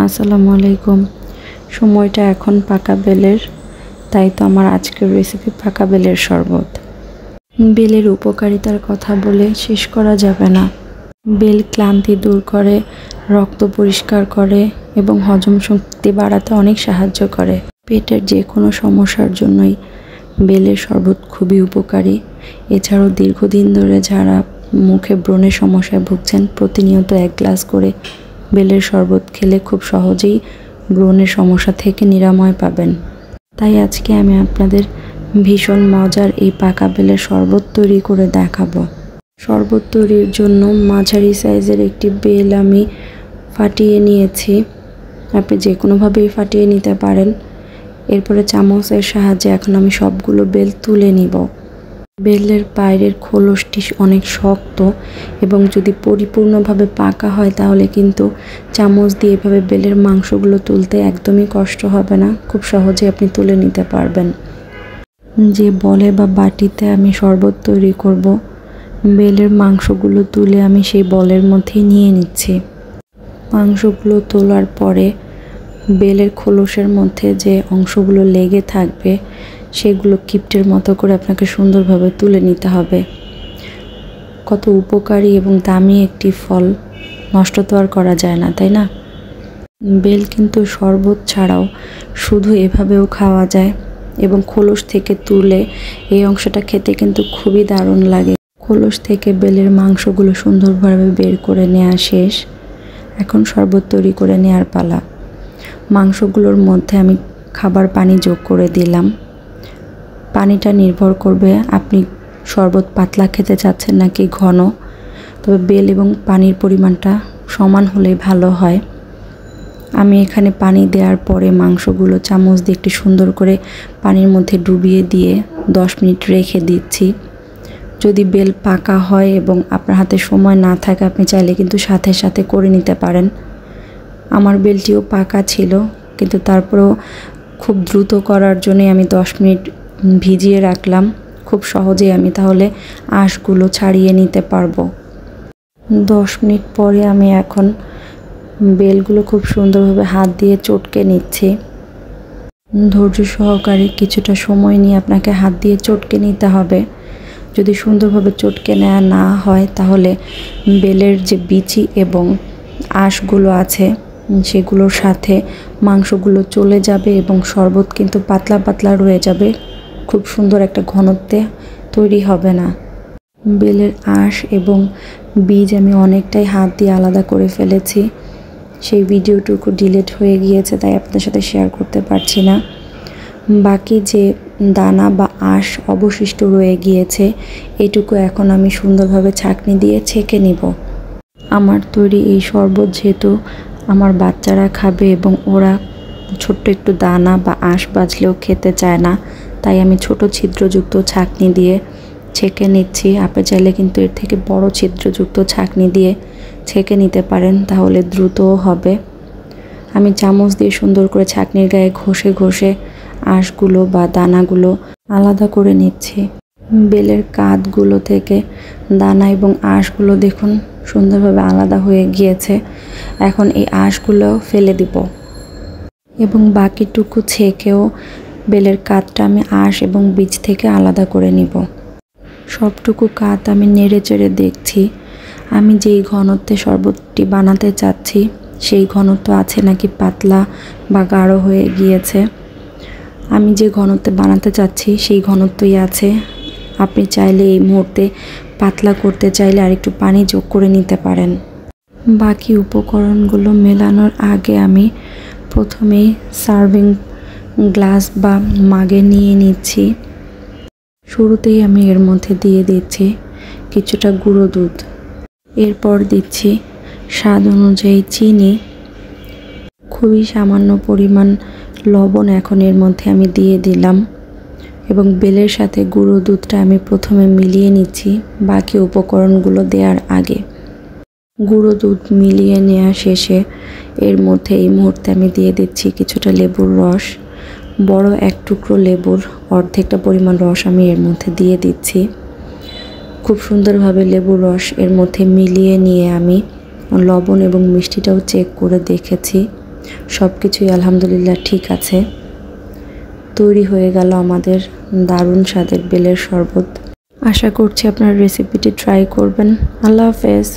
আসসালামু আলাইকুম। সময়টা এখন পাকা বেলের, তাই তো আমার আজকের রেসিপি পাকা বেলের শরবত। বেলের উপকারিতার কথা বলে শেষ করা যাবে না। বেল ক্লান্তি দূর করে, রক্ত পরিষ্কার করে এবং হজম শক্তি বাড়াতে অনেক সাহায্য করে। পেটের যে কোনো সমস্যার জন্যই বেলের শরবত খুবই উপকারী। এছাড়াও দীর্ঘদিন ধরে যারা মুখে ব্রণের সমস্যায় ভুগছেন, প্রতিনিয়ত 1 গ্লাস করে বেলের শরবত খেলে খুব সহজেই ব্রণের সমস্যা থেকে নিরাময় পাবেন। তাই আজকে আমি আপনাদের ভীষণ মজার এই পাকা বেলের শরবত তৈরি করে দেখাবো। শরবত তৈরির জন্য মাঝারি সাইজের একটি বেল আমি ফাটিয়ে নিয়েছি। আপনি যে কোনোভাবেই ফাটিয়ে নিতে পারেন। এরপরে চামচের সাহায্যে এখন আমি সবগুলো বেল তুলে নিব। বেলের বাইরের খোলসটি অনেক শক্ত এবং যদি পরিপূর্ণভাবে পাকা হয় তাহলে কিন্তু চামচ দিয়ে এভাবে বেলের মাংসগুলো তুলতে একদমই কষ্ট হবে না, খুব সহজে আপনি তুলে নিতে পারবেন। যে বলে বা বাটিতে আমি শরবত তৈরি করব, বেলের মাংসগুলো তুলে আমি সেই বলের মধ্যেই নিয়ে নিচ্ছি। মাংসগুলো তোলার পরে বেলের খোলসের মধ্যে যে অংশগুলো লেগে থাকবে সেগুলো কিপ্টের মতো করে আপনাকে সুন্দরভাবে তুলে নিতে হবে। কত উপকারী এবং দামি একটি ফল, নষ্ট তো আর করা যায় না, তাই না? বেল কিন্তু শরবত ছাড়াও শুধু এভাবেও খাওয়া যায় এবং খোলস থেকে তুলে এই অংশটা খেতে কিন্তু খুবই দারুণ লাগে। খোলস থেকে বেলের মাংসগুলো সুন্দরভাবে বের করে নেওয়া শেষ। এখন শরবত তৈরি করে নেওয়ার পালা। মাংসগুলোর মধ্যে আমি খাবার পানি যোগ করে দিলাম। পানিটা নির্ভর করবে আপনি শরবত পাতলা খেতে চাচ্ছেন নাকি ঘন, তবে বেল এবং পানির পরিমাণটা সমান হলেই ভালো হয়। আমি এখানে পানি দেওয়ার পরে মাংসগুলো চামচ দিয়ে একটু সুন্দর করে পানির মধ্যে ডুবিয়ে দিয়ে 10 মিনিট রেখে দিচ্ছি। যদি বেল পাকা হয় এবং আপনার হাতে সময় না থাকে, আপনি চাইলে কিন্তু সাথে সাথে করে নিতে পারেন। আমার বেলটিও পাকা ছিল, কিন্তু তারপরেও খুব দ্রুত করার জন্যই আমি 10 মিনিট ভিজিয়ে রাখলাম। খুব সহজেই আমি তাহলে আঁশগুলো ছাড়িয়ে নিতে পারবো। 10 মিনিট পরে আমি এখন বেলগুলো খুব সুন্দরভাবে হাত দিয়ে চটকে নিচ্ছি। ধৈর্য সহকারে কিছুটা সময় নিয়ে আপনাকে হাত দিয়ে চটকে নিতে হবে। যদি সুন্দরভাবে চটকে নেওয়া না হয় তাহলে বেলের যে বিচি এবং আঁশগুলো আছে সেগুলোর সাথে মাংসগুলো চলে যাবে এবং শরবত কিন্তু পাতলা পাতলা রয়ে যাবে, খুব সুন্দর একটা ঘনত্বে তৈরি হবে না। বেলের আঁশ এবং বীজ আমি অনেকটাই হাত দিয়ে আলাদা করে ফেলেছি। সেই ভিডিওটুকু ডিলিট হয়ে গিয়েছে, তাই আপনাদের সাথে শেয়ার করতে পারছি না। বাকি যে দানা বা আঁশ অবশিষ্ট রয়ে গিয়েছে এটুকু এখন আমি সুন্দরভাবে ছাঁকনি দিয়ে ছেঁকে নিব। আমার তৈরি এই শরবত যেহেতু আমার বাচ্চারা খাবে এবং ওরা ছোট্ট একটু দানা বা আঁশ বাজলেও খেতে চায় না, তাই আমি ছোট ছিদ্রযুক্ত ছাঁকনি দিয়ে ছেঁকে নিচ্ছি। আপনি চাইলে কিন্তু এর থেকে বড় ছিদ্রযুক্ত ছাঁকনি দিয়ে ছেঁকে নিতে পারেন, তাহলে দ্রুতও হবে। আমি চামচ দিয়ে সুন্দর করে ছাঁকনির গায়ে ঘষে ঘষে আঁশগুলো বা দানাগুলো আলাদা করে নিচ্ছি। বেলের কাঁধগুলো থেকে দানা এবং আঁশগুলো দেখুন সুন্দরভাবে আলাদা হয়ে গিয়েছে। এখন এই আঁশগুলো ফেলে দিব এবং বাকিটুকু ছেঁকেও বেলের কাঁধটা আমি আঁশ এবং বীজ থেকে আলাদা করে নিব। সবটুকু কাঁধ আমি নেড়ে চেড়ে দেখছি আমি যেই ঘনত্বে শরবতটি বানাতে চাচ্ছি সেই ঘনত্ব আছে নাকি পাতলা বা গাঢ় হয়ে গিয়েছে। আমি যে ঘনত্বে বানাতে চাচ্ছি সেই ঘনত্বই আছে। আপনি চাইলে এই মুহূর্তে পাতলা করতে চাইলে আরেকটু পানি যোগ করে নিতে পারেন। বাকি উপকরণগুলো মেলানোর আগে আমি প্রথমেই সার্ভিং গ্লাস বা মাগে নিয়ে নিচ্ছি। শুরুতেই আমি এর মধ্যে দিয়ে দিচ্ছি কিছুটা গুঁড়ো দুধ, এরপর দিচ্ছি স্বাদ অনুযায়ী চিনি, খুবই সামান্য পরিমাণ লবণ এখন এর মধ্যে আমি দিয়ে দিলাম এবং বেলের সাথে গুঁড়ো দুধটা আমি প্রথমে মিলিয়ে নিচ্ছি বাকি উপকরণগুলো দেওয়ার আগে। গুঁড়ো দুধ মিলিয়ে নেওয়া শেষে এর মধ্যে এই মুহূর্তে আমি দিয়ে দিচ্ছি কিছুটা লেবুর রস। বড় এক টুকরো লেবুর অর্ধেকটা পরিমাণ রস আমি এর মধ্যে দিয়ে দিচ্ছি। খুব সুন্দরভাবে লেবুর রস এর মধ্যে মিলিয়ে নিয়ে আমি লবণ এবং মিষ্টিটাও চেক করে দেখেছি। সব কিছুই আলহামদুলিল্লাহ ঠিক আছে। তৈরি হয়ে গেল আমাদের দারুণ স্বাদের বেলের শরবত। আশা করছি আপনার রেসিপিটি ট্রাই করবেন। আল্লাহ হাফেজ।